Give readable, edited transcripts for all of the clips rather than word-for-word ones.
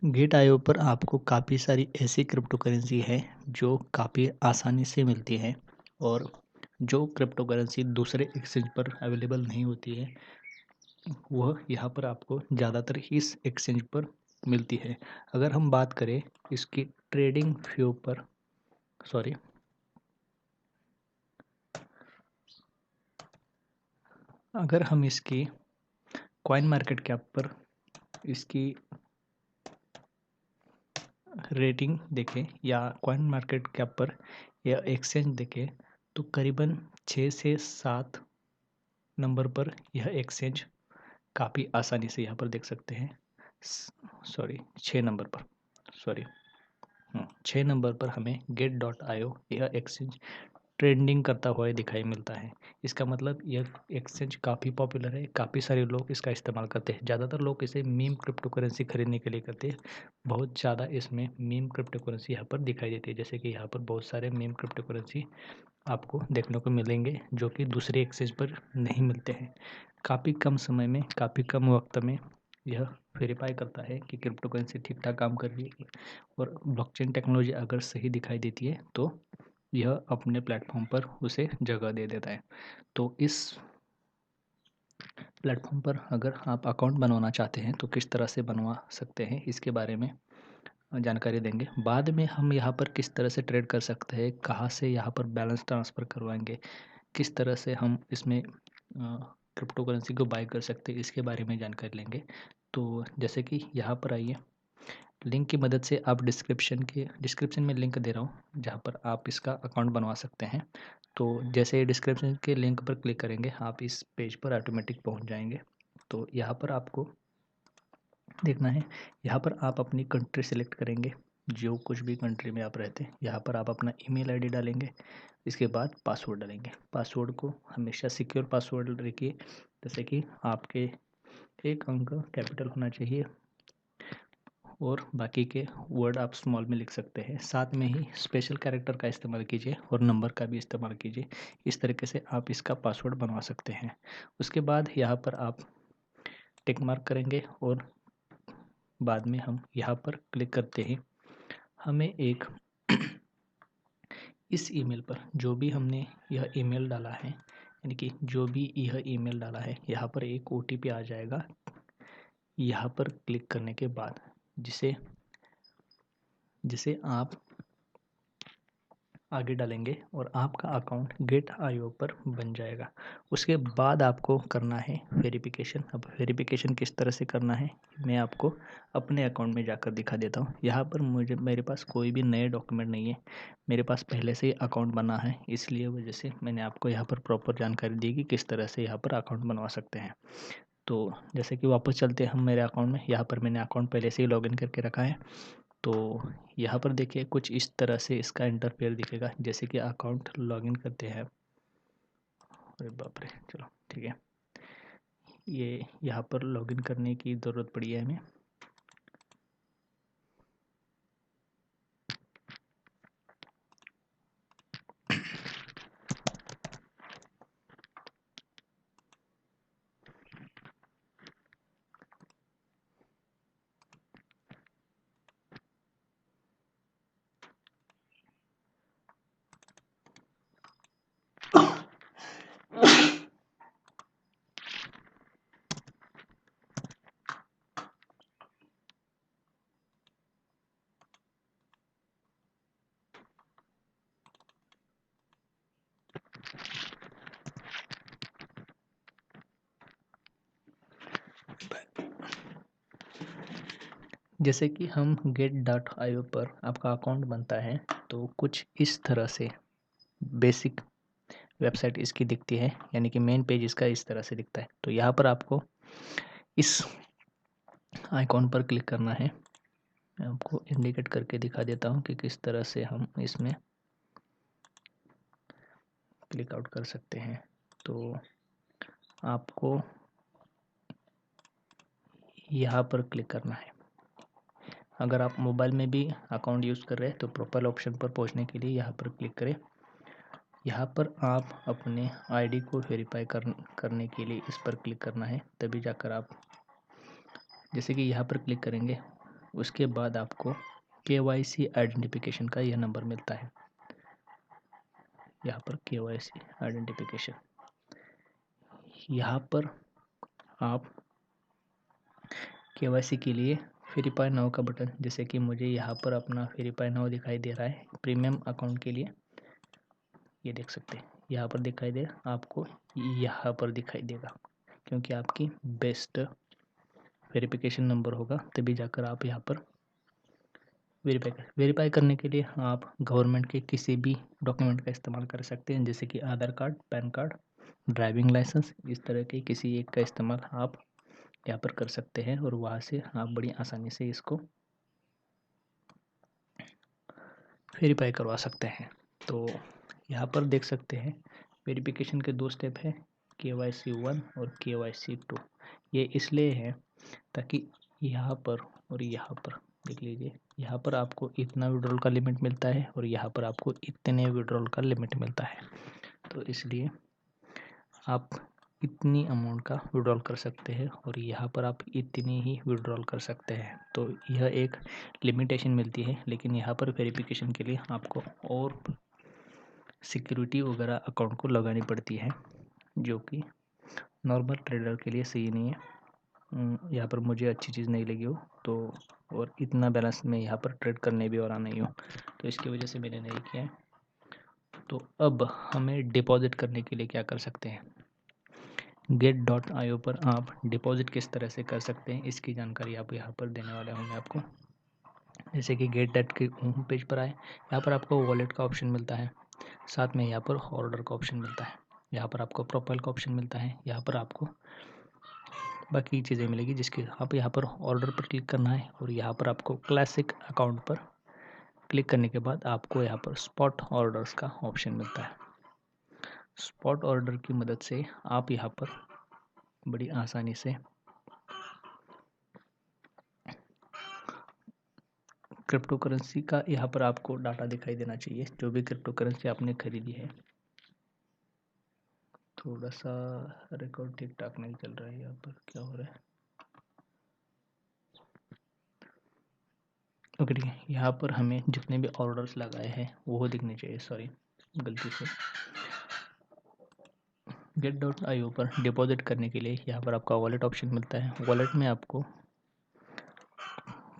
Gate IO पर आपको काफ़ी सारी ऐसी क्रिप्टो करेंसी है जो काफ़ी आसानी से मिलती है और जो क्रिप्टो करेंसी दूसरे एक्सचेंज पर अवेलेबल नहीं होती है वह यहाँ पर आपको ज़्यादातर इस एक्सचेंज पर मिलती है। अगर हम बात करें इसकी ट्रेडिंग फ्यू पर, सॉरी, अगर हम इसकी कॉइन मार्केट कैप पर इसकी रेटिंग देखें या कॉइन मार्केट कैप पर या एक्सचेंज देखें तो करीबन 6 से 7 नंबर पर यह एक्सचेंज काफ़ी आसानी से यहाँ पर देख सकते हैं। सॉरी, 6 नंबर पर, सॉरी, 6 नंबर पर हमें get.io यह एक्सचेंज ट्रेंडिंग करता हुआ दिखाई मिलता है। इसका मतलब यह एक्सचेंज काफ़ी पॉपुलर है, काफ़ी सारे लोग इसका इस्तेमाल करते हैं। ज़्यादातर लोग इसे मीम क्रिप्टो करेंसी खरीदने के लिए करते हैं। बहुत ज़्यादा इसमें मीम क्रिप्टो करेंसी यहाँ पर दिखाई देती है, जैसे कि यहाँ पर बहुत सारे मीम क्रिप्टो करेंसी आपको देखने को मिलेंगे जो कि दूसरे एक्सचेंज पर नहीं मिलते हैं। काफ़ी कम समय में, काफ़ी कम वक्त में यह वेरीफाई करता है कि क्रिप्टो करेंसी ठीक ठाक काम कर रही है और ब्लॉकचेन टेक्नोलॉजी अगर सही दिखाई देती है तो यह अपने प्लेटफॉर्म पर उसे जगह दे देता है। तो इस प्लेटफॉर्म पर अगर आप अकाउंट बनवाना चाहते हैं तो किस तरह से बनवा सकते हैं इसके बारे में जानकारी देंगे। बाद में हम यहाँ पर किस तरह से ट्रेड कर सकते हैं, कहाँ से यहाँ पर बैलेंस ट्रांसफ़र करवाएंगे, किस तरह से हम इसमें क्रिप्टो करेंसी को बाय कर सकते हैं, इसके बारे में जानकारी लेंगे। तो जैसे कि यहाँ पर आइए, लिंक की मदद से आप डिस्क्रिप्शन में लिंक दे रहा हूँ जहाँ पर आप इसका अकाउंट बनवा सकते हैं। तो जैसे डिस्क्रिप्शन के लिंक पर क्लिक करेंगे आप इस पेज पर ऑटोमेटिक पहुँच जाएंगे। तो यहाँ पर आपको देखना है, यहाँ पर आप अपनी कंट्री सेलेक्ट करेंगे, जो कुछ भी कंट्री में आप रहते हैं। यहाँ पर आप अपना ईमेल आईडी डालेंगे, इसके बाद पासवर्ड डालेंगे। पासवर्ड को हमेशा सिक्योर पासवर्ड रखिए, जैसे कि आपके एक अंक कैपिटल होना चाहिए और बाकी के वर्ड आप स्मॉल में लिख सकते हैं। साथ में ही स्पेशल कैरेक्टर का इस्तेमाल कीजिए और नंबर का भी इस्तेमाल कीजिए। इस तरीके से आप इसका पासवर्ड बनवा सकते हैं। उसके बाद यहाँ पर आप टिक मार्क करेंगे और बाद में हम यहाँ पर क्लिक करते ही हमें एक इस ईमेल पर जो भी हमने यह ईमेल डाला है, यानी कि जो भी यह ईमेल डाला है, यहाँ पर एक ओटीपी आ जाएगा। यहाँ पर क्लिक करने के बाद जिसे जिसे आप आगे डालेंगे और आपका अकाउंट गेट आईओ पर बन जाएगा। उसके बाद आपको करना है वेरिफिकेशन। अब वेरिफिकेशन किस तरह से करना है मैं आपको अपने अकाउंट में जाकर दिखा देता हूँ। यहाँ पर मेरे पास कोई भी नए डॉक्यूमेंट नहीं है, मेरे पास पहले से ही अकाउंट बना है, इसलिए वजह से मैंने आपको यहाँ पर प्रॉपर जानकारी दी कि किस तरह से यहाँ पर अकाउंट बनवा सकते हैं। तो जैसे कि वापस चलते हैं हम मेरे अकाउंट में। यहाँ पर मैंने अकाउंट पहले से ही लॉगिन करके रखा है। तो यहाँ पर देखिए कुछ इस तरह से इसका इंटरफेयर दिखेगा, जैसे कि अकाउंट लॉगिन करते हैं। अरे बाप रे, चलो ठीक है, ये यहाँ पर लॉगिन करने की ज़रूरत पड़ी है हमें। जैसे कि हम get.io पर आपका अकाउंट बनता है तो कुछ इस तरह से बेसिक वेबसाइट इसकी दिखती है, यानी कि मेन पेज इसका इस तरह से दिखता है। तो यहाँ पर आपको इस आइकॉन पर क्लिक करना है। मैं आपको इंडिकेट करके दिखा देता हूँ कि किस तरह से हम इसमें क्लिक आउट कर सकते हैं। तो आपको यहाँ पर क्लिक करना है। अगर आप मोबाइल में भी अकाउंट यूज़ कर रहे हैं तो प्रोफाइल ऑप्शन पर पहुँचने के लिए यहाँ पर क्लिक करें। यहाँ पर आप अपने आईडी को वेरीफाई करने के लिए इस पर क्लिक करना है, तभी जाकर आप, जैसे कि यहाँ पर क्लिक करेंगे उसके बाद आपको KYC आइडेंटिफिकेशन का यह नंबर मिलता है। यहाँ पर KYC आइडेंटिफिकेशन, यहाँ पर आप KYC के लिए वेरीफाई नाउ का बटन, जैसे कि मुझे यहाँ पर अपना वेरीफाई नाउ दिखाई दे रहा है प्रीमियम अकाउंट के लिए, ये देख सकते हैं यहाँ पर दिखाई दे, आपको यहाँ पर दिखाई देगा, क्योंकि आपकी बेस्ट वेरिफिकेशन नंबर होगा तभी जाकर आप यहाँ पर वेरीफाई करने के लिए आप गवर्नमेंट के किसी भी डॉक्यूमेंट का इस्तेमाल कर सकते हैं, जैसे कि Aadhaar card, PAN card, driving licence, इस तरह के किसी एक का इस्तेमाल आप यहाँ पर कर सकते हैं और वहाँ से आप बड़ी आसानी से इसको वेरीफाई करवा सकते हैं। तो यहाँ पर देख सकते हैं वेरिफिकेशन के 2 स्टेप हैं, KYC 1 और KYC 2। ये इसलिए है ताकि यहाँ पर और यहाँ पर देख लीजिए, यहाँ पर आपको इतना विड्रॉल का लिमिट मिलता है और यहाँ पर आपको इतने विड्रॉल का लिमिट मिलता है, तो इसलिए आप इतनी अमाउंट का विड्रॉल कर सकते हैं और यहाँ पर आप इतनी ही विड्रॉल कर सकते हैं। तो यह एक लिमिटेशन मिलती है, लेकिन यहाँ पर वेरिफिकेशन के लिए आपको और सिक्योरिटी वगैरह अकाउंट को लगानी पड़ती है, जो कि नॉर्मल ट्रेडर के लिए सही नहीं है। यहाँ पर मुझे अच्छी चीज़ नहीं लगी हो तो, और इतना बैलेंस में यहाँ पर ट्रेड करने भी वाला नहीं हूँ, तो इसकी वजह से मैंने नहीं किया है। तो अब हमें डिपॉजिट करने के लिए क्या कर सकते हैं, get.io पर आप डिपॉजिट किस तरह से कर सकते हैं इसकी जानकारी आप यहाँ पर देने वाले होंगे आपको। जैसे कि get के होम पेज पर आए, यहाँ पर आपको वॉलेट का ऑप्शन मिलता है, साथ में यहाँ पर ऑर्डर का ऑप्शन मिलता है, यहाँ पर आपको प्रोफाइल का ऑप्शन मिलता है, यहाँ पर आपको बाकी चीज़ें मिलेगी, जिसके आप यहाँ पर ऑर्डर पर क्लिक करना है और यहाँ पर आपको क्लासिक अकाउंट पर क्लिक करने के बाद आपको यहाँ पर स्पॉट ऑर्डर्स का ऑप्शन मिलता है। स्पॉट ऑर्डर की मदद से आप यहाँ पर बड़ी आसानी से क्रिप्टो करेंसी का यहाँ पर आपको डाटा दिखाई देना चाहिए, जो भी क्रिप्टो करेंसी आपने खरीदी है। थोड़ा सा रिकॉर्ड ठीक ठाक नहीं चल रहा है, यहाँ पर क्या हो रहा है। ओके ठीक है, यहाँ पर हमें जितने भी ऑर्डर्स लगाए हैं वो दिखने चाहिए, सॉरी गलती से। get.io पर डिपॉजिट करने के लिए यहाँ पर आपका वॉलेट ऑप्शन मिलता है। वॉलेट में आपको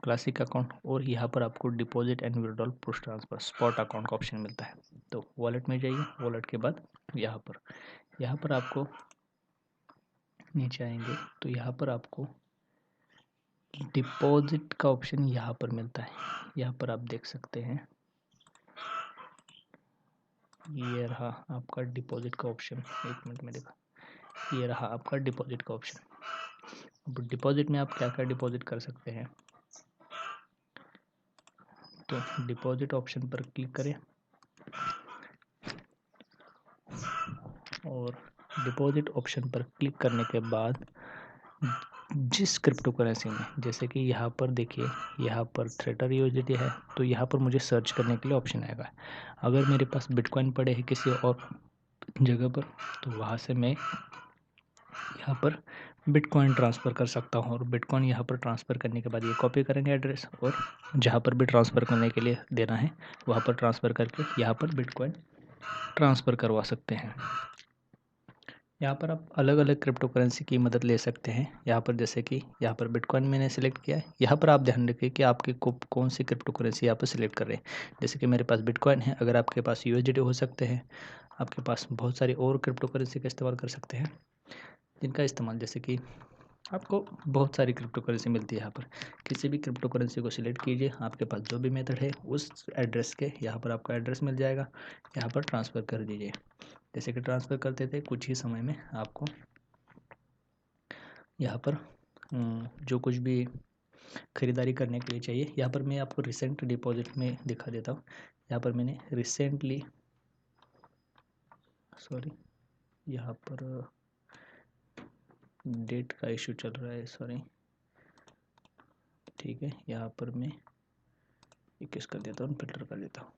क्लासिक अकाउंट और यहाँ पर आपको deposit and withdrawal post transfer spot account का ऑप्शन मिलता है। तो वॉलेट में जाइए, वॉलेट के बाद यहाँ पर आपको नीचे आएंगे तो यहाँ पर आपको डिपॉजिट का ऑप्शन यहाँ पर मिलता है। यहाँ पर आप देख सकते हैं, ये रहा आपका डिपॉजिट का ऑप्शन, 1 मिनट में देखा, ये रहा आपका डिपॉजिट का ऑप्शन। अब डिपॉजिट में आप क्या क्या डिपॉजिट कर सकते हैं, तो डिपॉजिट ऑप्शन पर क्लिक करें और डिपॉजिट ऑप्शन पर क्लिक करने के बाद जिस क्रिप्टो करेंसी में, जैसे कि यहाँ पर देखिए, यहाँ पर थ्रेटर यूएसडीटी है, तो यहाँ पर मुझे सर्च करने के लिए ऑप्शन आएगा। अगर मेरे पास बिटकॉइन पड़े हैं किसी और जगह पर, तो वहाँ से मैं यहाँ पर बिटकॉइन ट्रांसफ़र कर सकता हूँ और बिटकॉइन यहाँ पर ट्रांसफ़र करने के बाद ये कॉपी करेंगे एड्रेस और जहाँ पर भी ट्रांसफ़र करने के लिए देना है वहाँ पर ट्रांसफ़र करके यहाँ पर बिटकॉइन ट्रांसफ़र करवा सकते हैं। यहाँ पर आप अलग अलग क्रिप्टो करेंसी की मदद ले सकते हैं। यहाँ पर जैसे कि यहाँ पर बिटकॉइन मैंने सेलेक्ट किया है। यहाँ पर आप ध्यान रखिए कि आपके को कौन सी क्रिप्टो करेंसी यहाँ पर सिलेक्ट कर रहे हैं। जैसे कि मेरे पास बिटकॉइन है, अगर आपके पास यूएसडीटी हो सकते हैं, आपके पास बहुत सारी और क्रिप्टो करेंसी का इस्तेमाल कर सकते हैं, जिनका इस्तेमाल जैसे कि आपको बहुत सारी क्रिप्टो करेंसी मिलती है। यहाँ पर किसी भी क्रिप्टो करेंसी को सिलेक्ट कीजिए, आपके पास जो भी मेथड है उस एड्रेस के यहाँ पर आपका एड्रेस मिल जाएगा, यहाँ पर ट्रांसफ़र कर दीजिए। जैसे कि ट्रांसफ़र करते थे कुछ ही समय में आपको यहाँ पर जो कुछ भी ख़रीदारी करने के लिए चाहिए, यहाँ पर मैं आपको रिसेंट डिपॉजिट में दिखा देता हूँ। यहाँ पर मैंने रिसेंटली, सॉरी यहाँ पर डेट का इशू चल रहा है, सॉरी ठीक है, यहाँ पर मैं 21 कर देता हूँ, फिल्टर कर देता हूँ।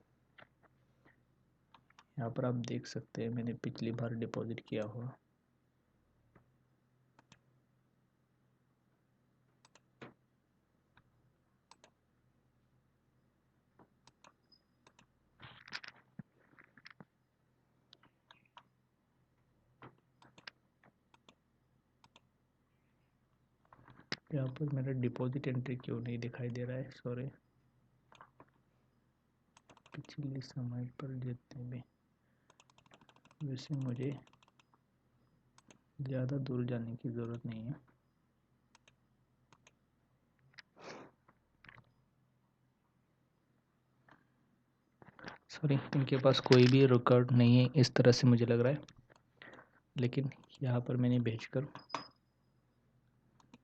यहाँ पर आप देख सकते हैं मैंने पिछली बार डिपॉजिट किया हुआ, यहाँ पर मेरा डिपॉजिट एंट्री क्यों नहीं दिखाई दे रहा है, सॉरी। पिछले समय पर जितने भी, वैसे मुझे ज़्यादा दूर जाने की ज़रूरत नहीं है। सॉरी, इनके पास कोई भी रिकॉर्ड नहीं है इस तरह से मुझे लग रहा है, लेकिन यहाँ पर मैंने भेजकर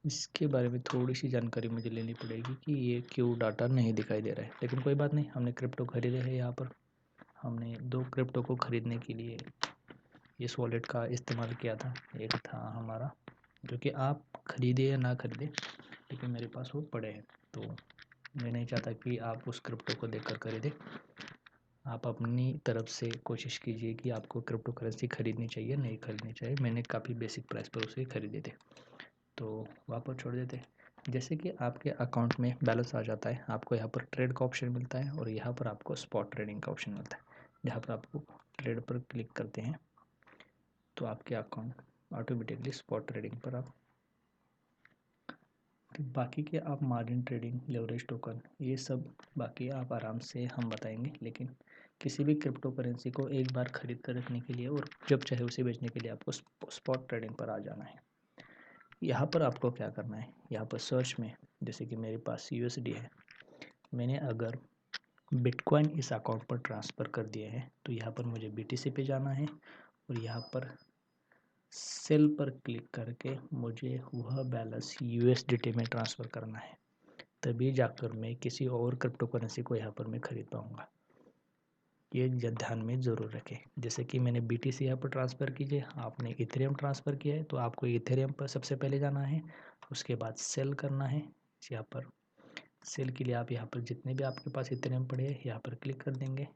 इसके बारे में थोड़ी सी जानकारी मुझे लेनी पड़ेगी कि ये क्यों डाटा नहीं दिखाई दे रहा है। लेकिन कोई बात नहीं, हमने क्रिप्टो खरीदे हैं। यहाँ पर हमने 2 क्रिप्टो को खरीदने के लिए इस वॉलेट का इस्तेमाल किया था। एक था हमारा, जो कि आप खरीदे या ना खरीदे, लेकिन मेरे पास वो पड़े हैं, तो मैं नहीं चाहता कि आप उस क्रिप्टो को देखकर खरीदें। आप अपनी तरफ से कोशिश कीजिए कि आपको क्रिप्टो करेंसी खरीदनी चाहिए नहीं खरीदनी चाहिए। मैंने काफ़ी बेसिक प्राइस पर उसे खरीदे थे, तो वहाँ पर छोड़ देते। जैसे कि आपके अकाउंट में बैलेंस आ जाता है, आपको यहाँ पर ट्रेड का ऑप्शन मिलता है और यहाँ पर आपको स्पॉट ट्रेडिंग का ऑप्शन मिलता है। जहाँ पर आपको ट्रेड पर क्लिक करते हैं तो आपके अकाउंट ऑटोमेटिकली स्पॉट ट्रेडिंग पर आप, बाकी के आप मार्जिन ट्रेडिंग, लेवरेज टोकन, ये सब बाकी आप आराम से हम बताएंगे। लेकिन किसी भी क्रिप्टो करेंसी को एक बार खरीद कर रखने के लिए और जब चाहे उसे बेचने के लिए आपको स्पॉट ट्रेडिंग पर आ जाना है। यहाँ पर आपको क्या करना है, यहाँ पर सर्च में, जैसे कि मेरे पास USD है, मैंने अगर बिटकॉइन इस अकाउंट पर ट्रांसफ़र कर दिए हैं तो यहाँ पर मुझे BTC पे जाना है और यहाँ पर सेल पर क्लिक करके मुझे वह बैलेंस USDT में ट्रांसफ़र करना है, तभी जाकर मैं किसी और क्रिप्टो करेंसी को यहाँ पर मैं खरीद पाऊँगा। ये ध्यान में ज़रूर रखें। जैसे कि मैंने BTC यहाँ पर ट्रांसफ़र कीजिए, आपने इथेरियम ट्रांसफ़र किया है तो आपको इथेरियम पर सबसे पहले जाना है, उसके बाद सेल करना है। यहाँ पर सेल के लिए आप यहाँ पर जितने भी आपके पास इथेरियम पड़े हैं यहाँ पर क्लिक कर देंगे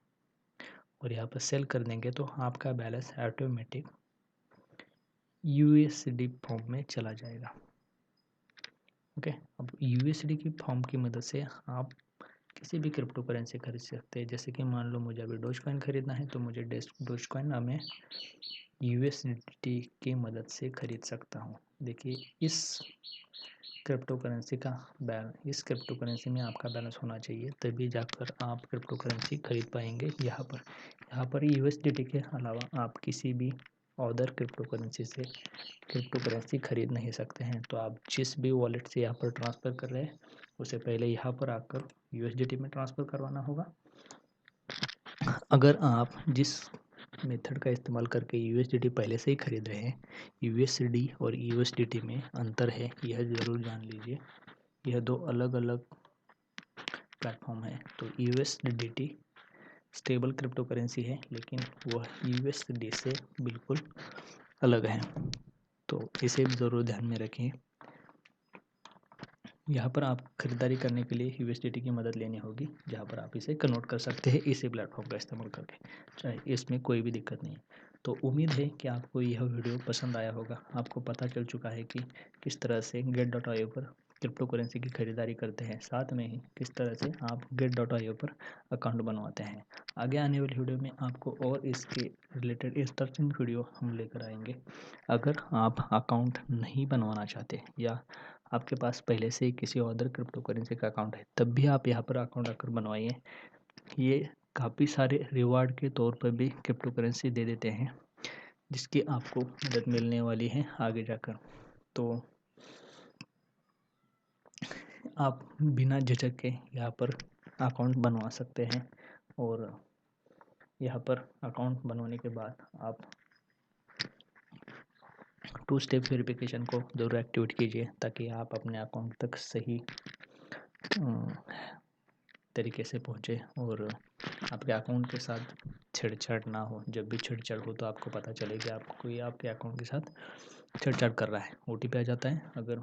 और यहाँ पर सेल कर देंगे तो आपका बैलेंस ऑटोमेटिक USD फॉर्म में चला जाएगा। ओके, अब USD की फॉर्म की मदद से आप किसी भी क्रिप्टो करेंसी खरीद सकते हैं। जैसे कि मान लो मुझे अभी डोजकॉइन खरीदना है तो मुझे डोजकॉइन मैं USDT की मदद से खरीद सकता हूँ। देखिए, इस क्रिप्टो करेंसी में आपका बैलेंस होना चाहिए, तभी जाकर आप क्रिप्टो करेंसी खरीद पाएंगे। यहाँ पर USDT के अलावा आप किसी भी अदर क्रिप्टो करेंसी से क्रिप्टो करेंसी खरीद नहीं सकते हैं। तो आप जिस भी वॉलेट से यहाँ पर ट्रांसफ़र कर रहे हैं उसे पहले यहाँ पर आकर USDT में ट्रांसफ़र करवाना होगा। अगर आप जिस मेथड का इस्तेमाल करके USDT पहले से ही खरीद रहे हैं, USD और USDT में अंतर है, यह ज़रूर जान लीजिए। यह 2 अलग अलग प्लेटफॉर्म है। तो USDT स्टेबल क्रिप्टो करेंसी है, लेकिन वह USD से बिल्कुल अलग है, तो इसे भी ज़रूर ध्यान में रखें। यहाँ पर आप खरीदारी करने के लिए USDT की मदद लेनी होगी, जहाँ पर आप इसे कन्वर्ट कर सकते हैं इसी प्लेटफॉर्म का इस्तेमाल करके, चाहे इसमें कोई भी दिक्कत नहीं है। तो उम्मीद है कि आपको यह वीडियो पसंद आया होगा। आपको पता चल चुका है कि किस तरह से get.io पर क्रिप्टो करेंसी की खरीदारी करते हैं, साथ में ही किस तरह से आप get.io पर अकाउंट बनवाते हैं। आगे आने वाली वीडियो में आपको और इसके रिलेटेड इंटरेस्टिंग वीडियो हम लेकर आएंगे। अगर आप अकाउंट नहीं बनवाना चाहते या आपके पास पहले से ही किसी अदर क्रिप्टो करेंसी का अकाउंट है, तब भी आप यहाँ पर अकाउंट आकर बनवाइए। ये काफ़ी सारे रिवार्ड के तौर पर भी क्रिप्टो करेंसी दे देते हैं, जिसकी आपको मदद मिलने वाली है आगे जाकर। तो आप बिना झिझक के यहाँ पर अकाउंट बनवा सकते हैं और यहाँ पर अकाउंट बनवाने के बाद आप 2 स्टेप वेरिफिकेशन को ज़रूर एक्टिवेट कीजिए, ताकि आप अपने अकाउंट तक सही तरीके से पहुँचे और आपके अकाउंट के साथ छेड़छाड़ ना हो। जब भी छेड़छाड़ हो तो आपको पता चले कि आपको कोई आपके अकाउंट के साथ छेड़छाड़ कर रहा है। OTP आ जाता है। अगर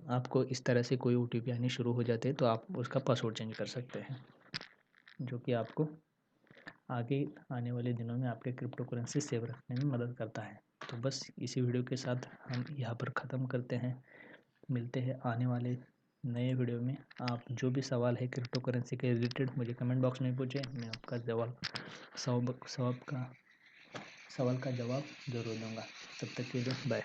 आपको इस तरह से कोई OTP आनी शुरू हो जाते हैं तो आप उसका पासवर्ड चेंज कर सकते हैं, जो कि आपको आगे आने वाले दिनों में आपके क्रिप्टो करेंसी सेव रखने में मदद करता है। तो बस इसी वीडियो के साथ हम यहाँ पर ख़त्म करते हैं। मिलते हैं आने वाले नए वीडियो में। आप जो भी सवाल है क्रिप्टो करेंसी के रिलेटेड मुझे कमेंट बॉक्स में पूछें, मैं आपका सवाल का जवाब ज़रूर दूंगा। तब तक के लिए बाय।